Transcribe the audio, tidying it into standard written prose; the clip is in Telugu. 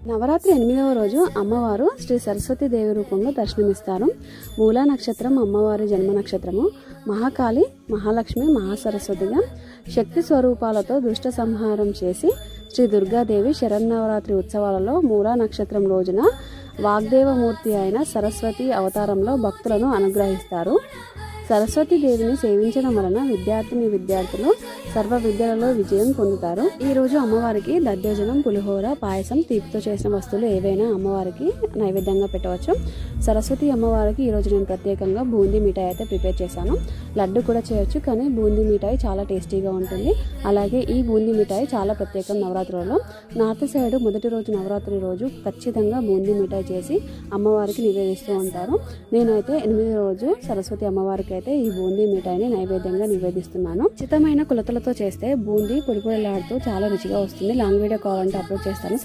నవరాత్రి 8వ రోజు అమ్మవారు శ్రీ సరస్వతి దేవి రూపంలో దర్శనమిస్తారు. మూలా నక్షత్రం అమ్మవారి జన్మ నక్షత్రము. మహాకాళి, మహాలక్ష్మి, మహాసరస్వతిగా శక్తి స్వరూపాలతో దుష్ట సంహారం చేసి శ్రీ దుర్గాదేవి శరన్నవరాత్రి ఉత్సవాలలో మూలా నక్షత్రం రోజున వాగ్దేవమూర్తి అయిన సరస్వతి అవతారంలో భక్తులను అనుగ్రహిస్తారు. సరస్వతి దేవిని సేవించడం వలన విద్యార్థులు సర్వ విద్యలలో విజయం పొందుతారు. ఈ రోజు అమ్మవారికి దద్దోజనం, పులిహోర, పాయసం, తీపితో చేసిన వస్తువులు ఏవైనా అమ్మవారికి నైవేద్యంగా పెట్టవచ్చు. సరస్వతి అమ్మవారికి ఈ రోజు నేను ప్రత్యేకంగా బూందీ మిఠాయి అయితే ప్రిపేర్ చేశాను. లడ్డు కూడా చేయొచ్చు, కానీ బూందీ మిఠాయి చాలా టేస్టీగా ఉంటుంది. అలాగే ఈ బూందీ మిఠాయి చాలా ప్రత్యేకం నవరాత్రులలో. నార్త్ సైడ్ మొదటి రోజు నవరాత్రి రోజు ఖచ్చితంగా బూందీ మిఠాయి చేసి అమ్మవారికి నివేదిస్తూ ఉంటారు. నేనైతే 8వ రోజు సరస్వతి అమ్మవారికి అయితే ఈ బూందీ మిఠాయిని నైవేద్యంగా నివేదిస్తున్నాను. ఖచ్చితమైన కొలతలతో చేస్తే బూందీ పొడి పొడిలాడుతూ చాలా రుచిగా వస్తుంది. లాంగ్ వీడియో కావాలంటే అప్లోడ్ చేస్తాను.